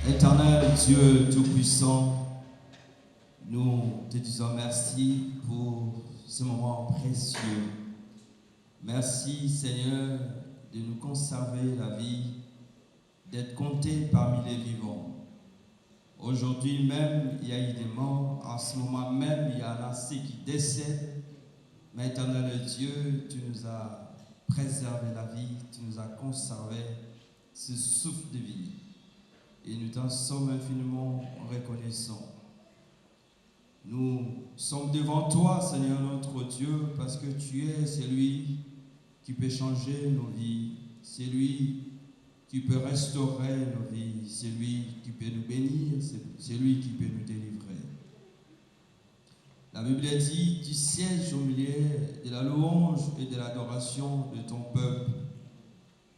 Éternel Dieu Tout-Puissant, nous te disons merci pour ce moment précieux. Merci Seigneur de nous conserver la vie, d'être comptés parmi les vivants. Aujourd'hui même, il y a eu des morts, en ce moment même, il y en a ceux qui décèdent. Mais éternel Dieu, tu nous as préservé la vie, tu nous as conservé ce souffle de vie. Et nous t'en sommes infiniment reconnaissants. Nous sommes devant toi, Seigneur notre Dieu, parce que tu es celui qui peut changer nos vies, celui qui peut restaurer nos vies, celui qui peut nous bénir, celui qui peut nous délivrer. La Bible dit, tu sièges au milieu de la louange et de l'adoration de ton peuple,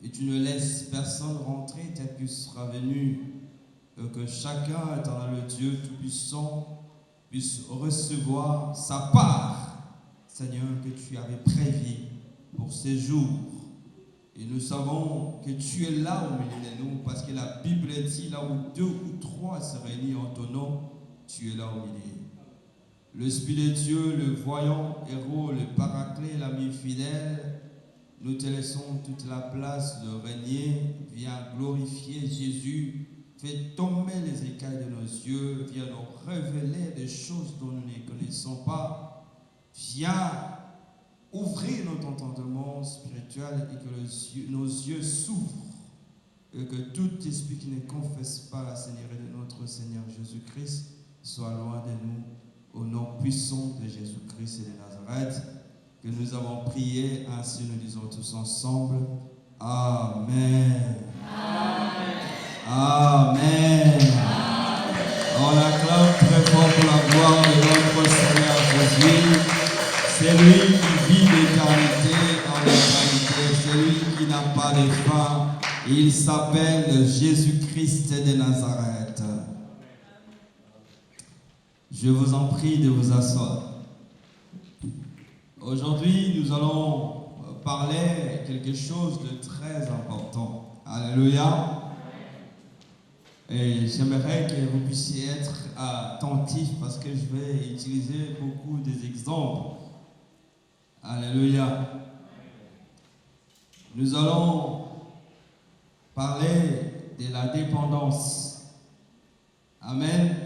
et tu ne laisses personne rentrer tel qu'il sera venu, que chacun, étant le Dieu Tout-Puissant, puisse recevoir sa part, Seigneur, que tu avais prévu pour ces jours. Et nous savons que tu es là au milieu de nous, parce que la Bible dit, là où 2 ou 3 se réunissent en ton nom, tu es là au milieu. L'Esprit de Dieu, le voyant héros, le paraclet, l'ami fidèle, nous te laissons toute la place de régner. Viens glorifier Jésus. Fais tomber les écailles de nos yeux. Viens nous révéler des choses dont nous ne connaissons pas. Viens ouvrir notre entendement spirituel et que nos yeux s'ouvrent. Et que tout esprit qui ne confesse pas la Seigneurie de notre Seigneur Jésus-Christ soit loin de nous. Au nom puissant de Jésus-Christ et de Nazareth, que nous avons prié, ainsi nous disons tous ensemble. Amen. Amen. Amen. On acclame très fort pour la gloire de notre Seigneur Jésus. C'est lui qui vit l'éternité en éternité, celui qui n'a pas de fin. Il s'appelle Jésus-Christ de Nazareth. Je vous en prie de vous asseoir. Aujourd'hui, nous allons parler quelque chose de très important. Alléluia. Et j'aimerais que vous puissiez être attentifs parce que je vais utiliser beaucoup des exemples. Alléluia. Nous allons parler de la dépendance. Amen.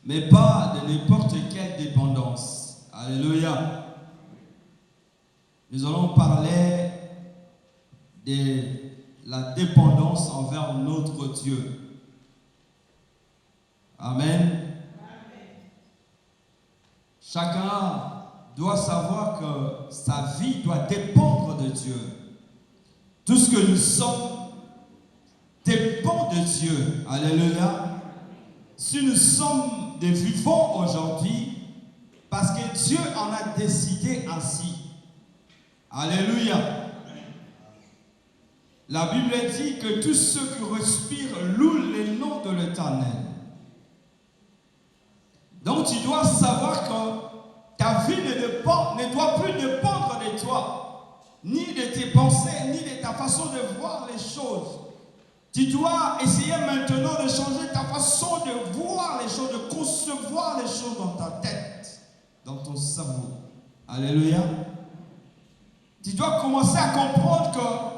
Mais pas de n'importe quelle dépendance. Alléluia. Nous allons parler de la dépendance envers notre Dieu. Amen. Chacun doit savoir que sa vie doit dépendre de Dieu. Tout ce que nous sommes dépend de Dieu. Alléluia. Si nous sommes des vivants aujourd'hui, parce que Dieu en a décidé ainsi. Alléluia. La Bible dit que tous ceux qui respirent louent le nom de l'Éternel. Donc tu dois savoir que ta vie ne doit plus dépendre de toi, ni de tes pensées, ni de ta façon de voir les choses. Tu dois essayer maintenant de changer ta façon de voir les choses, de concevoir les choses dans ta tête, dans ton cerveau. Alléluia. Tu dois commencer à comprendre que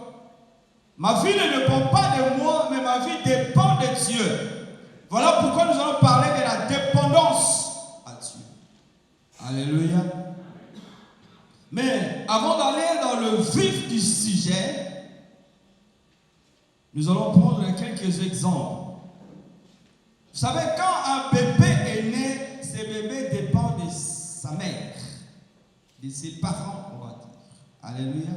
ma vie ne dépend pas de moi, mais ma vie dépend de Dieu. Voilà pourquoi nous allons parler de la dépendance à Dieu. Alléluia. Mais avant d'aller dans le vif du sujet, nous allons prendre quelques exemples. Vous savez, quand un bébé est né, ce bébé dépend de sa mère, de ses parents, on va dire. Alléluia.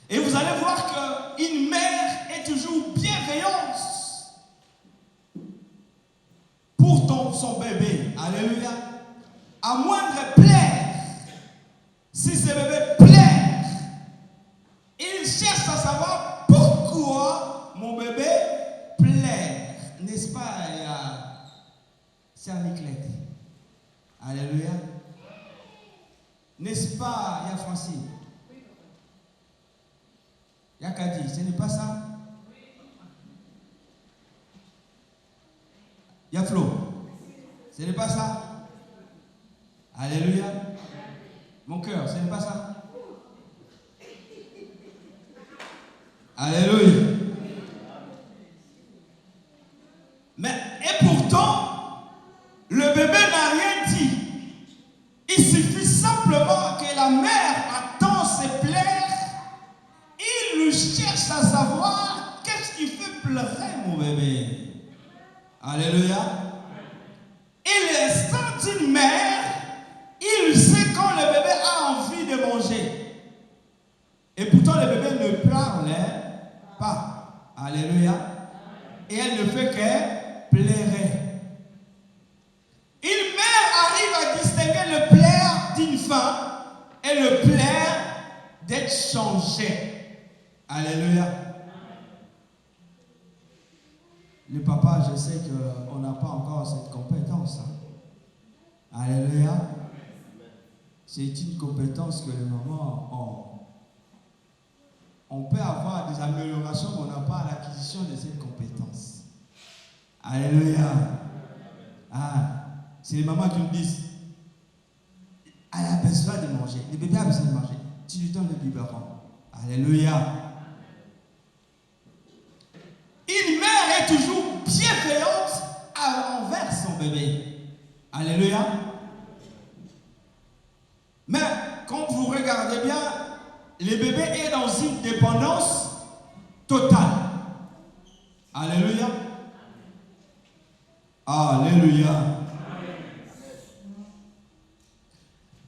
Et vous allez voir qu'une mère est toujours bienveillante pour son bébé. Alléluia. À moindre plaire, si ce bébé plaire, il cherche à savoir pourquoi mon bébé plaire. N'est-ce pas, Cerniclette? Alléluia. N'est-ce pas, il y a Francine? Il y a Kadi, ce n'est pas ça? Il y a Flo. Ce n'est pas ça. Alléluia. Mon cœur, ce n'est pas ça. Alléluia. Mais, et pourtant, le bébé n'a rien dit. Il suffit simplement que la mère attend ses pleurs. Il lui cherche à savoir qu'est-ce qui fait pleurer mon bébé. Alléluia. Et l'instant d'une mère, il sait quand le bébé a envie de manger. Et pourtant, le bébé ne parlait pas. Alléluia. Et elle ne fait que pleurer. Une mère arrive à distinguer le pleur d'une femme et le pleur d'être changé. Alléluia. Le papa, je sais qu'on n'a pas encore cette compétence. Hein. Alléluia. C'est une compétence que les mamans ont. On peut avoir des améliorations, mais on n'a pas l'acquisition de cette compétence. Alléluia. Ah, c'est les mamans qui me disent, elle a besoin de manger. Le bébé a besoin de manger. Tu lui donnes le biberon. Alléluia. Une mère est toujours bienveillante envers son bébé. Alléluia. Mais quand vous regardez bien, le bébé est dans une dépendance totale. Alléluia. Alléluia.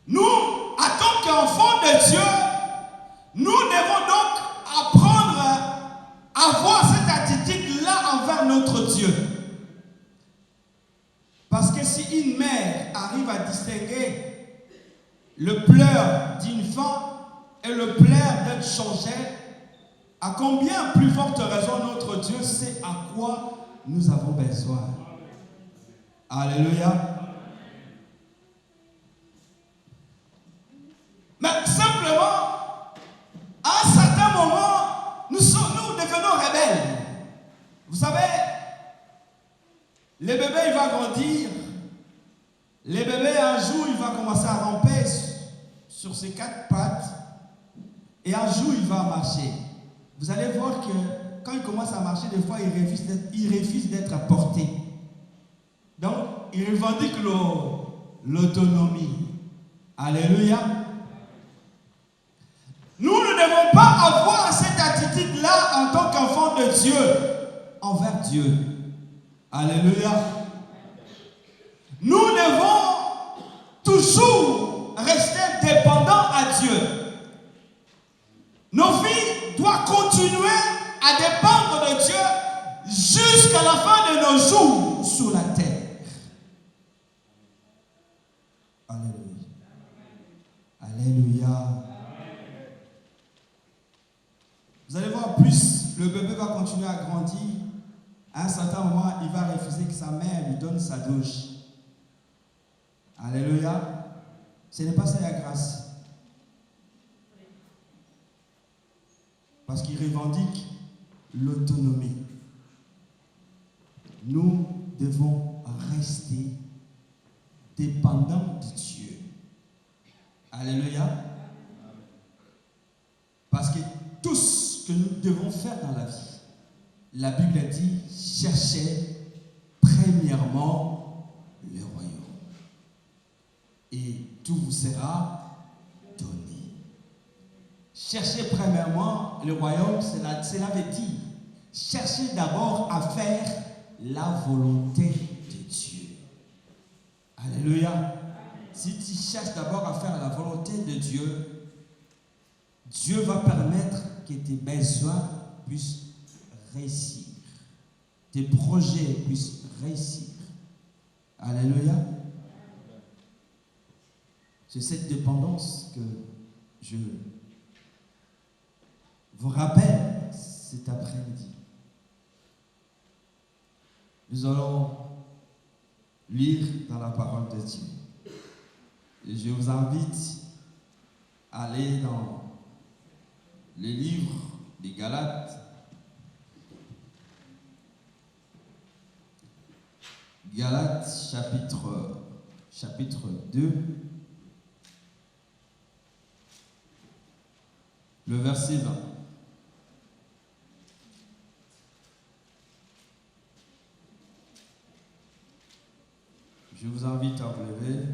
Nous, en tant qu'enfants de Dieu, nous devons donc apprendre à avoir cette attitude-là envers notre Dieu. Parce que si une mère arrive à distinguer le pleur d'une femme et le pleur d'être changé, à combien plus forte raison notre Dieu sait à quoi nous avons besoin. Alléluia. Mais simplement, à un certain moment, nous devenons rebelles. Vous savez, le bébé il va grandir. Le bébé un jour il va commencer à ramper sur ses quatre pattes. Et un jour il va marcher. Vous allez voir que quand il commence à marcher, des fois il refuse d'être porté. Donc il revendique l'autonomie. Alléluia. Nous ne devons pas avoir cette attitude-là en tant qu'enfant de Dieu envers Dieu. Alléluia. Nous devons toujours rester dépendants à Dieu. Nos vies doivent continuer à dépendre de Dieu jusqu'à la fin de nos jours sur la terre. Alléluia. Alléluia. Vous allez voir, plus le bébé va continuer à grandir, à un certain moment, il va refuser que sa mère lui donne sa douche. Alléluia. Ce n'est pas ça la grâce. Parce qu'il revendique l'autonomie. Nous devons rester dépendants de Dieu. Alléluia. Parce que tout ce que nous devons faire dans la vie, la Bible a dit, cherchez premièrement le royaume. Et tout vous sera donné. Cherchez premièrement le royaume, cela veut dire, cherchez d'abord à faire la volonté de Dieu. Alléluia. Si tu cherches d'abord à faire la volonté de Dieu, Dieu va permettre que tes besoins puissent réussir. Tes projets puissent réussir. Alléluia. C'est cette dépendance que je vous rappelle cet après-midi. Nous allons lire dans la parole de Dieu. Et je vous invite à aller dans le livre des Galates. Galates chapitre 2, le verset 20. Je vous invite à vous lever.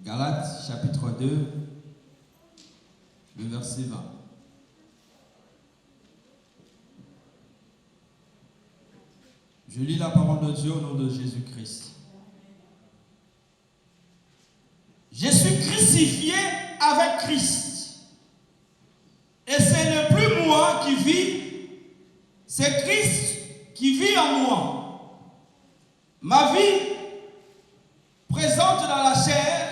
Galates chapitre 2, le verset 20. Je lis la parole de Dieu au nom de Jésus-Christ. Je suis crucifié avec Christ. Et ce n'est plus moi qui vis, c'est Christ qui vit en moi. Ma vie présente dans la chair,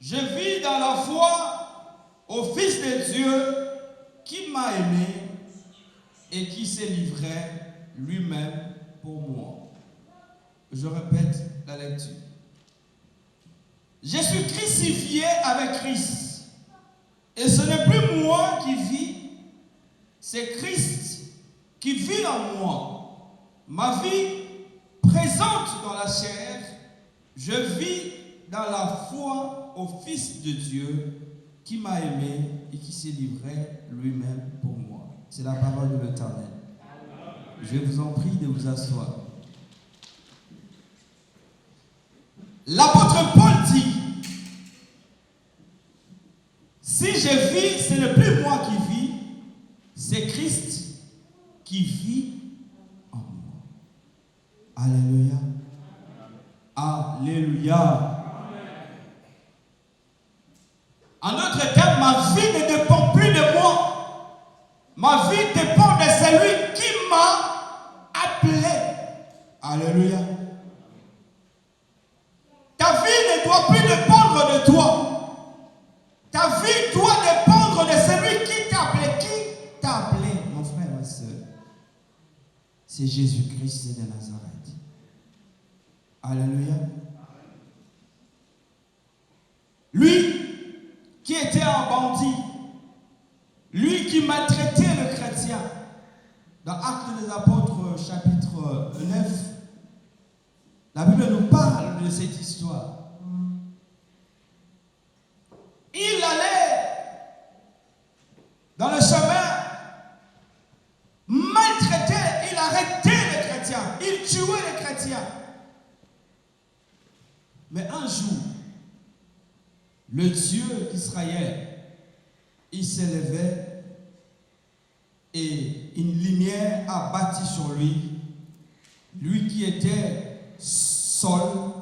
je vis dans la foi au Fils de Dieu qui m'a aimé et qui s'est livré lui-même pour moi. Je répète la lecture. Je suis crucifié avec Christ. Et ce n'est plus moi qui vis, c'est Christ qui vit en moi. Ma vie présente dans la chair, je vis dans la foi au Fils de Dieu qui m'a aimé et qui s'est livré lui-même pour moi. C'est la parole de l'Éternel. Je vous en prie de vous asseoir. L'apôtre Paul dit, si je vis, ce n'est plus moi qui vis, c'est Christ qui vit en moi. Alléluia. Alléluia. En d'autres termes, ma vie ne dépend plus de moi. Ma vie dépend de celui qui m'a appelé. Alléluia. Ta vie ne doit plus dépendre de toi. Ta vie doit dépendre de celui qui t'a appelé. Qui t'a appelé, mon frère, ma soeur? C'est Jésus-Christ de Nazareth. Alléluia. Lui qui était un bandit, lui qui maltraitait le chrétien, dans Actes des Apôtres, chapitre 9, la Bible nous parle de cette histoire. Il allait dans le chemin, maltraitait, il arrêtait les chrétiens, il tuait les chrétiens. Mais un jour, le Dieu d'Israël, il s'est levé et une lumière a bâti sur lui. Lui qui était Saul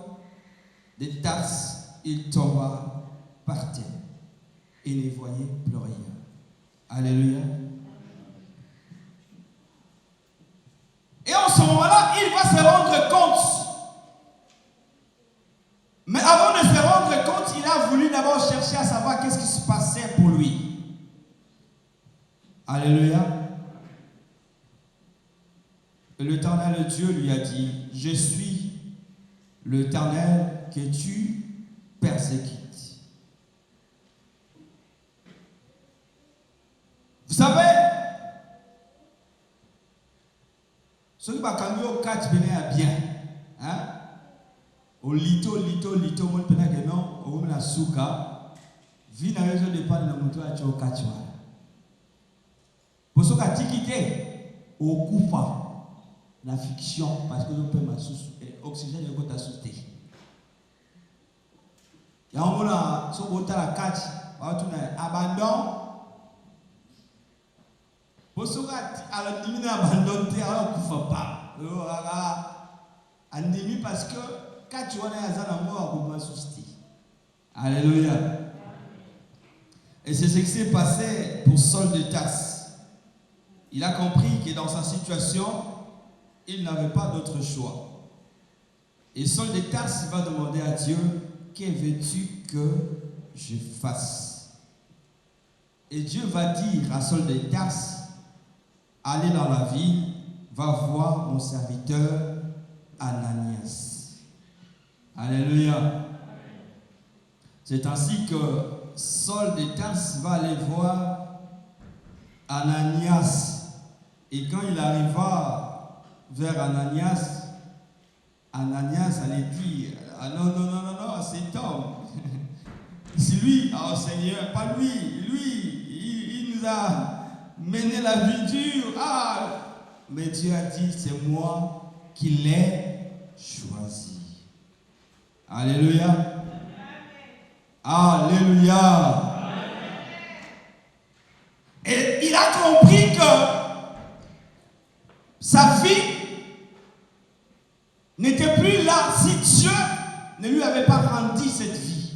de Tarse, il tomba par terre et ne voyait plus rien. Alléluia. Et en ce moment-là, il va se rendre compte. Mais avant de se rendre compte, il a voulu d'abord chercher à savoir qu'est-ce qui se passait pour lui. Alléluia. Et l'Éternel Dieu lui a dit, je suis l'Éternel que tu persécutes. Vous savez, ceux qui vont cambier au 4 venaient à bien. Hein? Au lito, mon pena que non, au la souka, vie n'a raison de pas de moto à au 4. Pour ce qui tikité, au koufa, la fiction, parce que nous pouvons oxygène de côté à souter. Il y a un moment là, sur le 4, abandon. Pour ce qui est abandonné, alors qu'il ne faut pas. Andimi parce que quand tu vois un mort, on va soucier. Alléluia. Et c'est ce qui s'est passé pour Saul de Tarse. Il a compris que dans sa situation, il n'avait pas d'autre choix. Et Saul de Tarse va demander à Dieu, que veux-tu que je fasse? Et Dieu va dire à Saul de Tarse, allez dans la ville, va voir mon serviteur Ananias. Alléluia. C'est ainsi que Saul de Tarse va aller voir Ananias. Et quand il arriva vers Ananias, Ananias allait dire, ah non, non, non, non, non, cet homme, c'est lui, oh Seigneur, pas lui, il nous a mené la vie dure, ah, mais Dieu a dit, c'est moi qui l'ai choisi. Alléluia. Alléluia. Et il a compris que sa vie n'était plus là si Dieu ne lui avait pas rendu cette vie.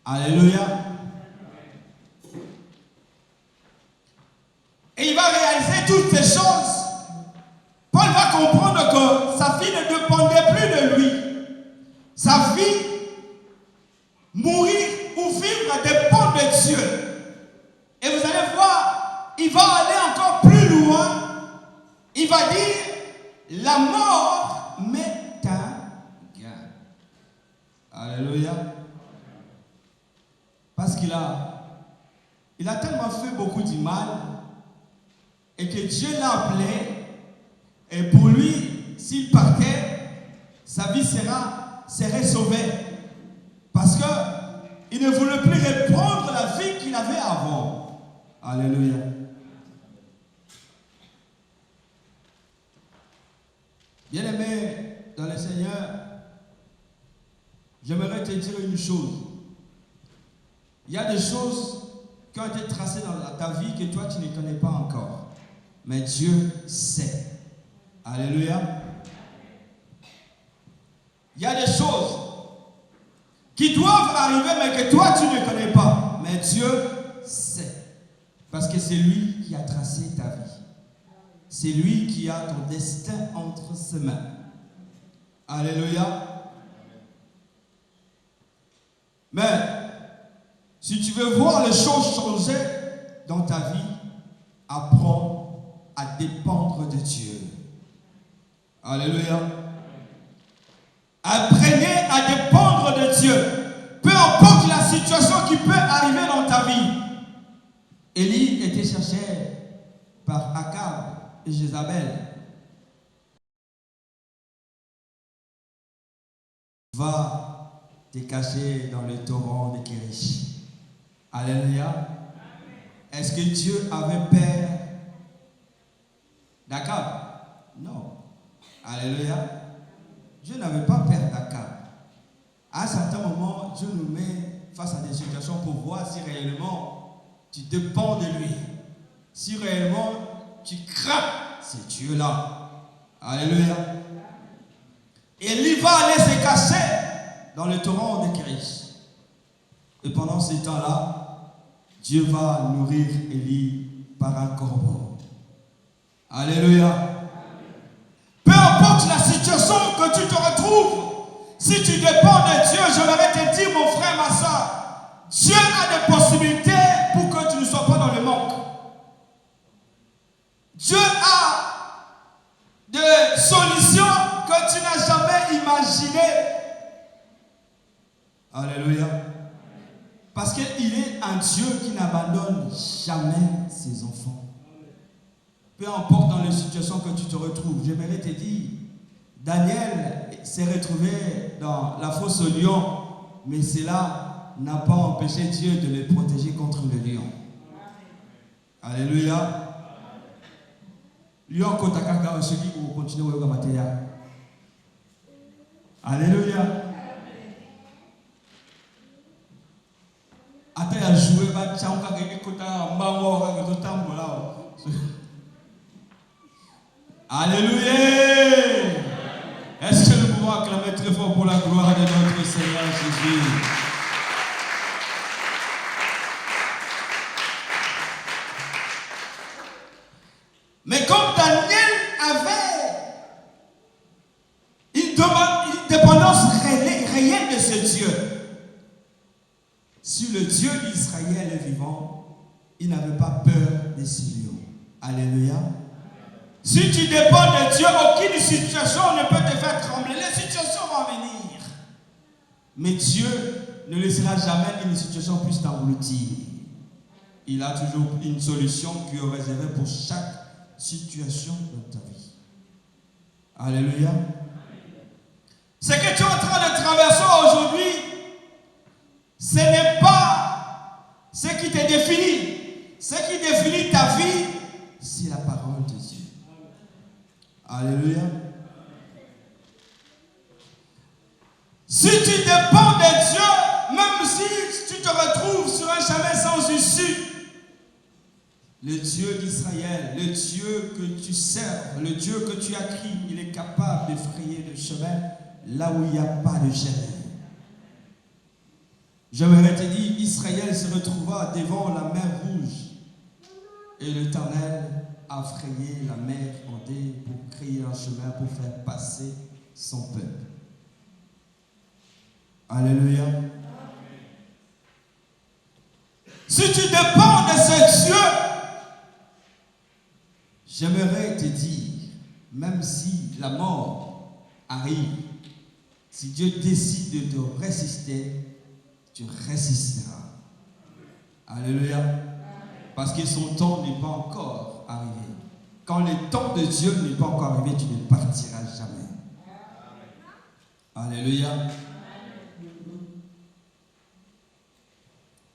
Alléluia. Et il va réaliser toutes ces choses. Paul va comprendre que sa vie ne dépendait plus de lui. Sa vie, mourir ou vivre, dépend de Dieu. Et vous allez voir, il va aller encore plus loin. Il va dire, la mort m'est un gain. Alléluia. Parce qu'il a tellement fait beaucoup de mal et que Dieu l'a appelé. Et pour lui, s'il partait, sa vie serait sauvée. Parce qu'il ne voulait plus reprendre la vie qu'il avait avant. Alléluia. Bien-aimé dans le Seigneur, j'aimerais te dire une chose. Il y a des choses qui ont été tracées dans ta vie que toi tu ne connais pas encore. Mais Dieu sait. Alléluia. Il y a des choses qui doivent arriver mais que toi tu ne connais pas. Mais Dieu sait. Parce que c'est lui qui a tracé ta vie. C'est lui qui a ton destin entre ses mains. Alléluia. Mais si tu veux voir les choses changer dans ta vie, apprends à dépendre de Dieu. Alléluia. Apprenez à dépendre de Dieu. Peu importe la situation qui peut arriver dans ta vie. Élie était cherché par Akab et Jézabel. Va te cacher dans le torrent de Kérish. Alléluia. Est-ce que Dieu avait peur d'Akab? Non. Alléluia. Dieu n'avait pas peur d'Akab. À un certain moment, Dieu nous met face à des situations pour voir si réellement tu dépends de lui. Si réellement tu crains ce Dieu-là. Alléluia. Et il va aller se cacher dans le torrent de Kérish. Et pendant ce temps-là, Dieu va nourrir Élie par un corbeau. Alléluia. Peu importe la situation que tu te retrouves, si tu dépends de Dieu, je voudrais te dire, mon frère, ma soeur, Dieu a des possibilités pour que tu ne sois pas dans le manque. Dieu a des solutions que tu n'as jamais imaginées. Alléluia. Parce qu'il est un Dieu qui n'abandonne jamais ses enfants. Peu importe dans les situations que tu te retrouves, j'aimerais te dire, Daniel s'est retrouvé dans la fosse au lion, mais cela n'a pas empêché Dieu de le protéger contre le lion. Alléluia. Lion kotakaka celui qui continue à matéria. Alléluia. Ata ya jouer ba tchanga ke kota mbango ka to tambola. Alléluia. Est-ce que nous pouvons acclamer très fort pour la gloire de notre Seigneur Jésus? Mais comme Daniel avait une dépendance réelle de ce Dieu, si le Dieu d'Israël est vivant, il n'avait pas peur des lions. Alléluia. Si tu dépends de Dieu, aucune situation ne peut te faire trembler. Les situations vont venir. Mais Dieu ne laissera jamais une situation puisse t'engloutir. Il a toujours une solution qui est réservée pour chaque situation dans ta vie. Alléluia. Ce que tu es en train de traverser aujourd'hui, ce n'est pas ce qui te définit. Ce qui définit ta vie, c'est la parole de Dieu. Alléluia. Si tu dépends de Dieu, même si tu te retrouves sur un chemin sans issue, le Dieu d'Israël, le Dieu que tu serves, le Dieu que tu as créé, il est capable de frayer le chemin là où il n'y a pas de chemin. J'aimerais te dire, Israël se retrouva devant la mer Rouge et l'Éternel a frayé la mer en deux pour créer un chemin pour faire passer son peuple. Alléluia. Si tu dépends de ce Dieu, j'aimerais te dire, même si la mort arrive, si Dieu décide de te résister, tu résisteras. Alléluia. Parce que son temps n'est pas encore arrivé. Quand le temps de Dieu n'est pas encore arrivé, tu ne partiras jamais. Alléluia.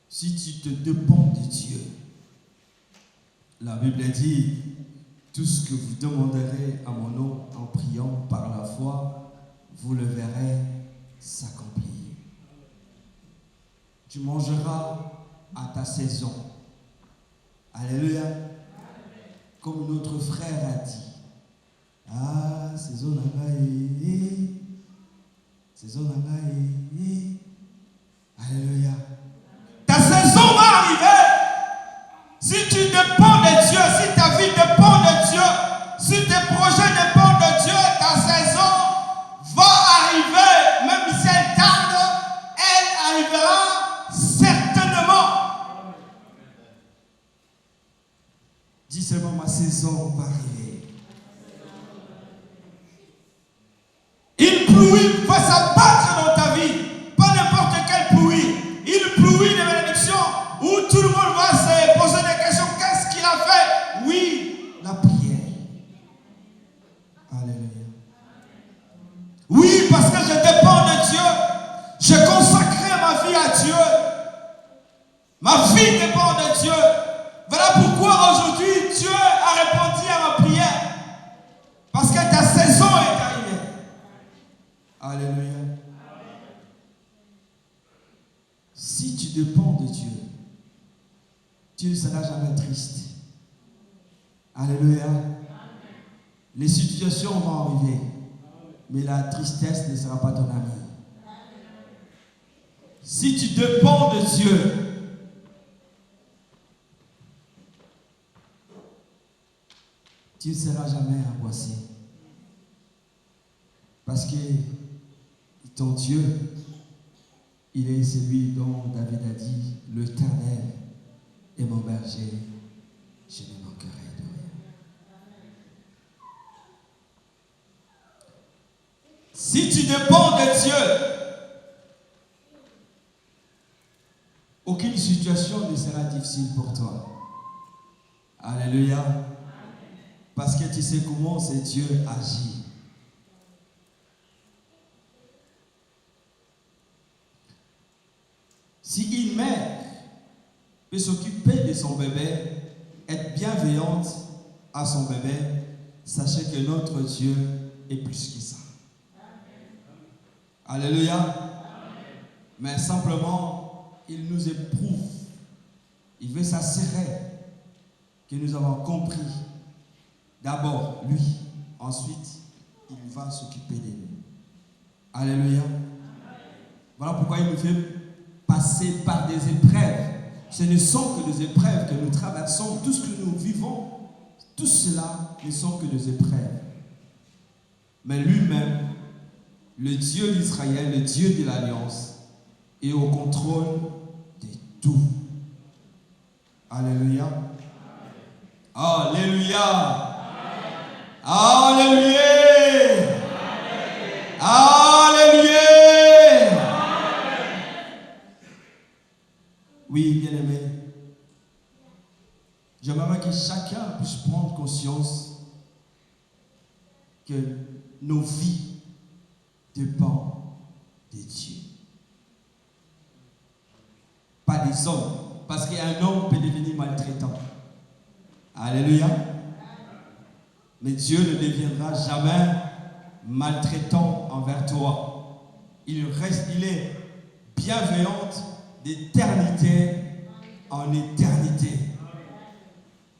Si tu te dépends de Dieu, la Bible dit, tout ce que vous demanderez à mon nom en priant par la foi, vous le verrez s'accomplir. Tu mangeras à ta saison. Alléluia. Comme notre frère a dit. Ah, saison nagaï. Saison nagaï. Alléluia. Ta saison va arriver. Si tu dépends de Dieu, si ta vie dépend de Dieu, si tes projets dépendent de Dieu, ta saison va arriver. Même si elle tarde, elle arrivera certainement. Dis seulement, ma saison va arriver. Une pluie va s'abattre dans ta vie. Pas n'importe quelle pluie. Une pluie de bénédiction où tout le monde va se poser des questions. Qu'est-ce qu'il a fait? Oui, la prière. Alléluia. Oui, parce que je dépends de Dieu. J'ai consacré ma vie à Dieu. Ma vie dépend de Dieu. Voilà pourquoi aujourd'hui Dieu a répondu à ma prière. Parce que ta saison est arrivée. Alléluia. Si tu dépends de Dieu, tu ne seras jamais triste. Alléluia. Les situations vont arriver, mais la tristesse ne sera pas ton ami. Si tu dépends de Dieu, tu ne seras jamais angoissé. Parce que ton Dieu, il est celui dont David a dit, l'Éternel est mon berger, je ne manquerai de rien. Si tu dépends de Dieu, aucune situation ne sera difficile pour toi. Alléluia. Parce que tu sais comment ce Dieu agit. Si une mère peut s'occuper de son bébé, être bienveillante à son bébé, sachez que notre Dieu est plus que ça. Alléluia. Amen. Mais simplement, il nous éprouve. Il veut s'assurer que nous avons compris. D'abord, lui. Ensuite, il va s'occuper de nous. Alléluia. Voilà pourquoi il nous fait passer par des épreuves. Ce ne sont que des épreuves que nous traversons. Tout ce que nous vivons, tout cela ne sont que des épreuves. Mais lui-même, le Dieu d'Israël, le Dieu de l'Alliance, est au contrôle de tout. Alléluia. Alléluia. Alléluia. Alléluia. Oui, bien-aimé. J'aimerais que chacun puisse prendre conscience que nos vies dépendent de Dieu. Pas des hommes. Parce qu'un homme peut devenir maltraitant. Alléluia. Mais Dieu ne deviendra jamais maltraitant envers toi. Il est bienveillant d'éternité en éternité.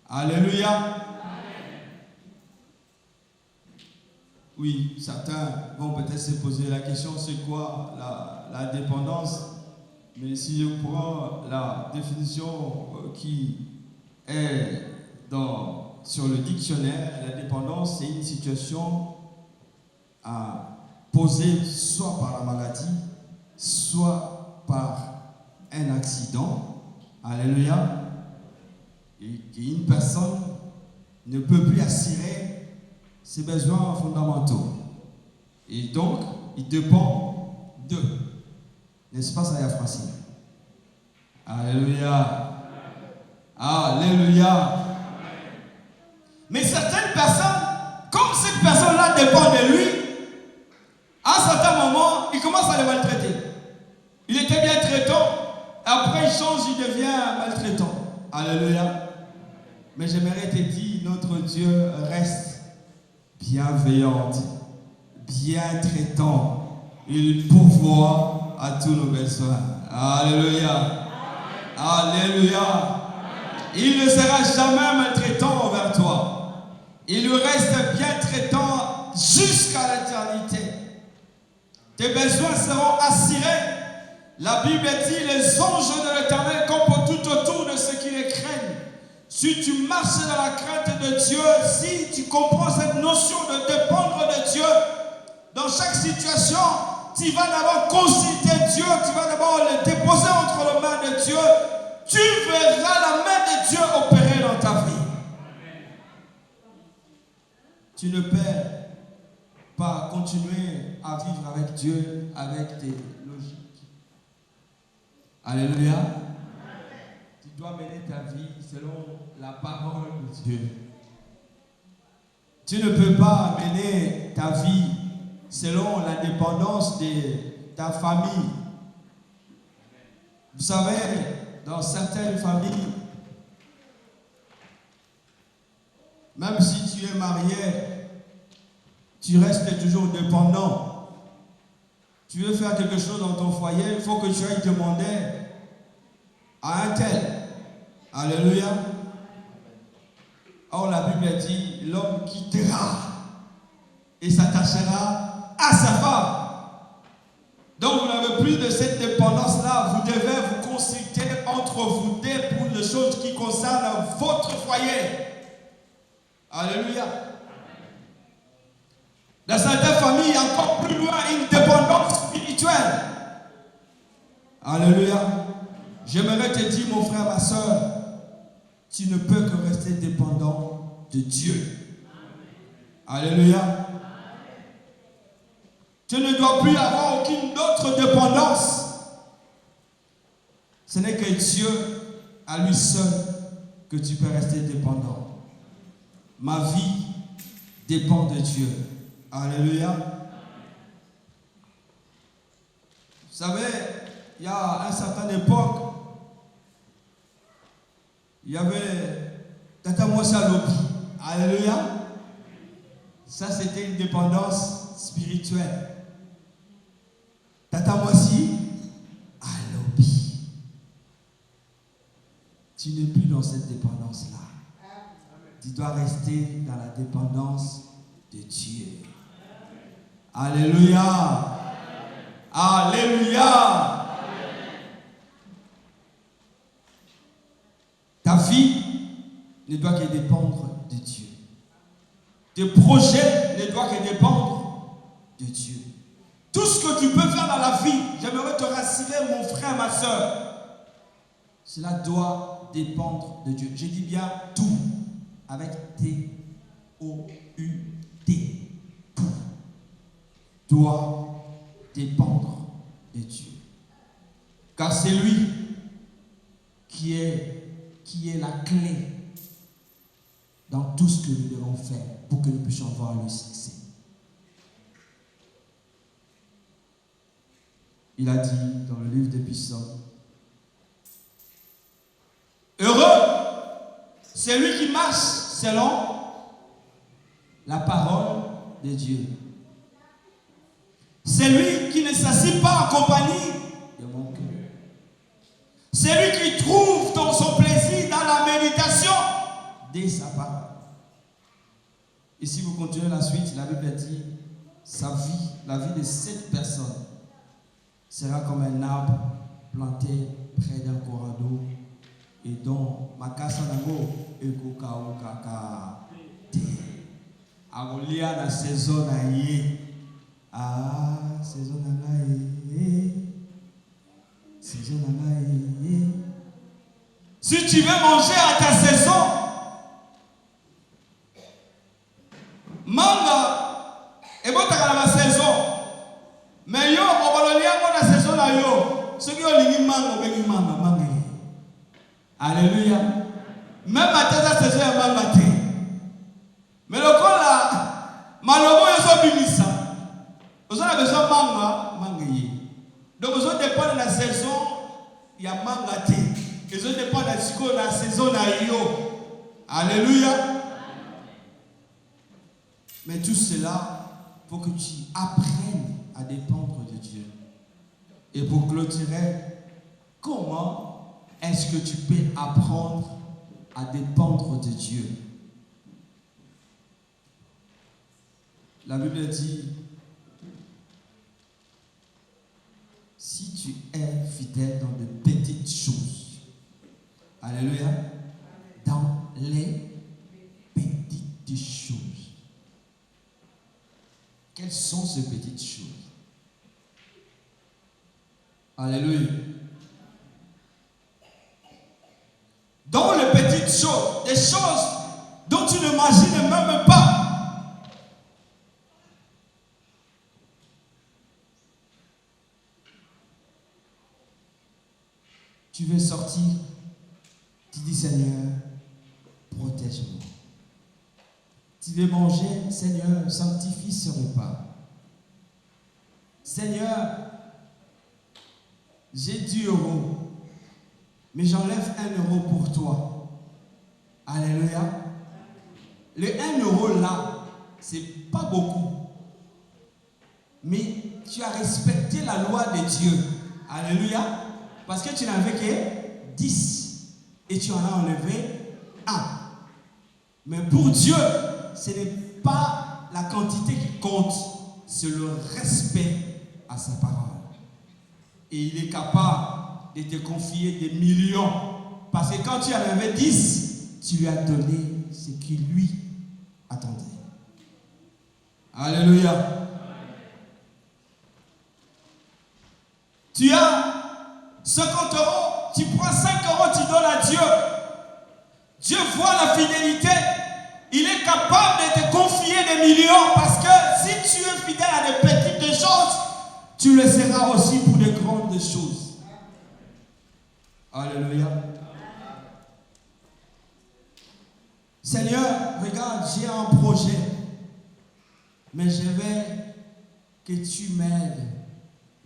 Alléluia. Oui, certains vont peut-être se poser la question, c'est quoi la dépendance? Mais si je prends la définition qui est sur le dictionnaire, la dépendance, c'est une situation posée soit par la maladie, soit par un accident. Alléluia. Et qu'une personne ne peut plus assurer ses besoins fondamentaux. Et donc, il dépend d'eux. N'est-ce pas, ça y est, Francine? Alléluia. Alléluia. Mais certaines personnes, comme cette personne-là dépend de lui, à un certain moment, il commence à le maltraiter. Il était bien traitant, après il change, il devient maltraitant. Alléluia. Mais j'aimerais te dire, notre Dieu reste bienveillant, bien traitant. Il pourvoit à tous nos besoins. Alléluia. Alléluia. Il ne sera jamais maltraitant envers toi. Il reste bien traitant jusqu'à l'éternité. Tes besoins seront assurés. La Bible dit, les anges de l'Éternel campent tout autour de ceux qui les craignent. Si tu marches dans la crainte de Dieu, si tu comprends cette notion de dépendre de Dieu, dans chaque situation, tu vas d'abord consulter Dieu, tu vas d'abord le déposer entre les mains de Dieu, tu verras la main de Dieu opérer dans ta vie. Tu ne peux pas continuer à vivre avec Dieu avec tes logiques. Alléluia. Tu dois mener ta vie selon la parole de Dieu. Tu ne peux pas mener ta vie selon la dépendance de ta famille. Vous savez, dans certaines familles, même si tu es marié, tu restes toujours dépendant. Tu veux faire quelque chose dans ton foyer, il faut que tu ailles demander à un tel. Alléluia. Or la Bible dit, l'homme quittera et s'attachera à sa femme. Donc vous n'avez plus de cette dépendance-là. Vous devez vous consulter entre vous deux pour les choses qui concernent votre foyer. Alléluia. Dans certaines familles, il y a encore plus loin une dépendance spirituelle. Alléluia. J'aimerais te dire, mon frère, ma soeur, tu ne peux que rester dépendant de Dieu. Alléluia. Tu ne dois plus avoir aucune autre dépendance. Ce n'est que Dieu, à lui seul, que tu peux rester dépendant. Ma vie dépend de Dieu. Alléluia. Vous savez, il y a une certaine époque, il y avait Tata Moussa Lopi. Alléluia. Ça, c'était une dépendance spirituelle. Tata Moissi Alobi. Tu n'es plus dans cette dépendance-là. Tu dois rester dans la dépendance de Dieu. Alléluia. Alléluia. Ta vie ne doit que dépendre de Dieu. Tes projets ne doivent que dépendre de Dieu. Tout ce que tu peux faire dans la vie, j'aimerais te rassurer, mon frère, ma soeur, cela doit dépendre de Dieu. Je dis bien tout, avec T-O-U-T. Tout doit dépendre de Dieu. Car c'est lui qui est la clé dans tout ce que nous devons faire pour que nous puissions voir le succès. Il a dit dans le livre des Psaumes, heureux, c'est lui qui marche selon la parole de Dieu. C'est lui qui ne s'assied pas en compagnie de mon cœur. C'est lui qui trouve dans son plaisir dans la méditation de sa parole. Et si vous continuez la suite, la Bible dit, sa vie, la vie de cette personne sera comme un arbre planté près d'un courant d'eau et dont makasa nango ekoka kaka te. Agolia la saison na ye. Ah, saison na ye. Saison na ye. Si tu veux manger à ta saison, manga et bon t'as la saison. Mais yo obalolia mo na saison na yo. Ce qui olingi manga bengi manga manga. Alléluia. Même à ta saison ya manga te. Mais le coup là, malomo yo so bimisa. Vous avez besoin manga manga ye. Donc vous dépend de la saison ya manga te. Ils ont dépend de la saison na yo. Alléluia. Mais tout cela pour que tu apprennes à dépendre de Dieu. Et pour clôturer, comment est-ce que tu peux apprendre à dépendre de Dieu? La Bible dit, si tu es fidèle dans de petites choses, alléluia, dans les petites choses. Quelles sont ces petites choses? Alléluia. Dans les petites choses, des choses dont tu n'imagines même pas. Tu veux sortir, tu dis Seigneur, protège-moi. Tu veux manger, Seigneur, sanctifie ce repas. Seigneur, j'ai 10 €, mais j'enlève 1 € pour toi. Alléluia. Le 1 € là, c'est pas beaucoup. Mais tu as respecté la loi de Dieu. Alléluia. Parce que tu n'avais que 10 et tu en as enlevé 1. Mais pour Dieu, ce n'est pas la quantité qui compte, c'est le respect à sa parole. Et il est capable de te confier des millions. Parce que quand tu en avais 10, tu lui as donné ce qu'il lui attendait. Alléluia. Tu as 50 €, tu prends 5 €, tu donnes à Dieu. Dieu voit la fidélité. Il est capable de te confier des millions parce que si tu es fidèle à des petites choses, tu le seras aussi pour de grandes choses. Alléluia. Seigneur, regarde, j'ai un projet, mais je veux que tu m'aides.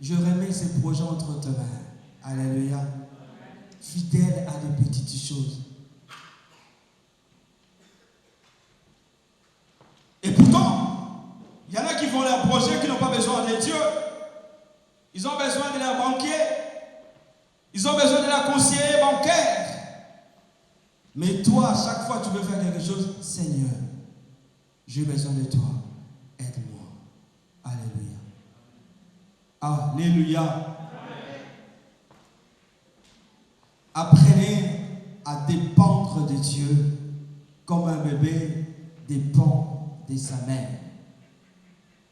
Je remets ce projet entre tes mains. Alléluia. Fidèle à des petites choses. Et pourtant, il y en a qui font leurs projets qui n'ont pas besoin de Dieu. Ils ont besoin de leur banquier. Ils ont besoin de leur conseiller bancaire. Mais toi, à chaque fois que tu veux faire quelque chose, Seigneur, j'ai besoin de toi. Aide-moi. Alléluia. Alléluia. Apprenez à dépendre de Dieu comme un bébé dépend de sa mère.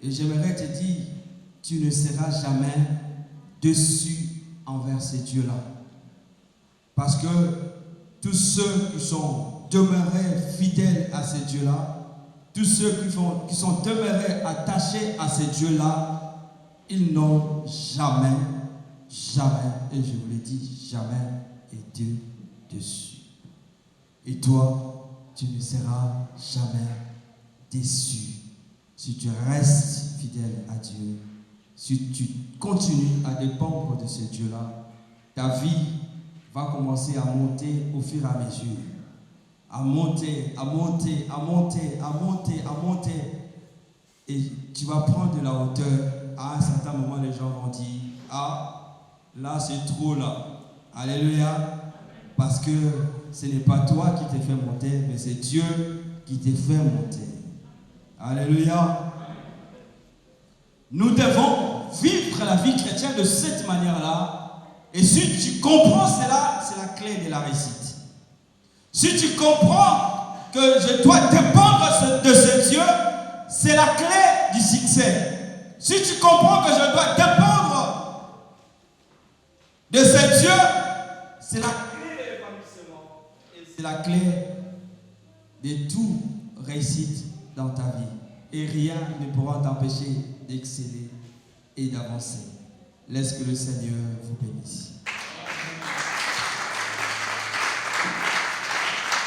Et j'aimerais te dire, tu ne seras jamais déçu envers ces dieux-là. Parce que tous ceux qui sont demeurés fidèles à ces dieux-là, tous ceux qui sont demeurés attachés à ces dieux-là, ils n'ont jamais, et je vous l'ai dit, jamais été déçus. Et toi, tu ne seras jamais déçu. Si tu restes fidèle à Dieu, si tu continues à dépendre de ce Dieu-là, ta vie va commencer à monter au fur et à mesure. À monter, à monter, à monter, à monter, à monter. Et tu vas prendre de la hauteur. À un certain moment, les gens vont dire, ah, là c'est trop là. Alléluia. Parce que ce n'est pas toi qui t'es fait monter, mais c'est Dieu qui t'est fait monter. Alléluia. Nous devons vivre la vie chrétienne de cette manière-là. Et si tu comprends cela, c'est la clé de la réussite. Si tu comprends que je dois dépendre de ce Dieu, c'est la clé du succès. Si tu comprends que je dois dépendre de ce Dieu, c'est la clé de l'épanouissement. Et c'est la clé de toute réussite dans ta vie. Et rien ne pourra t'empêcher d'exceller et d'avancer. Laisse que le Seigneur vous bénisse.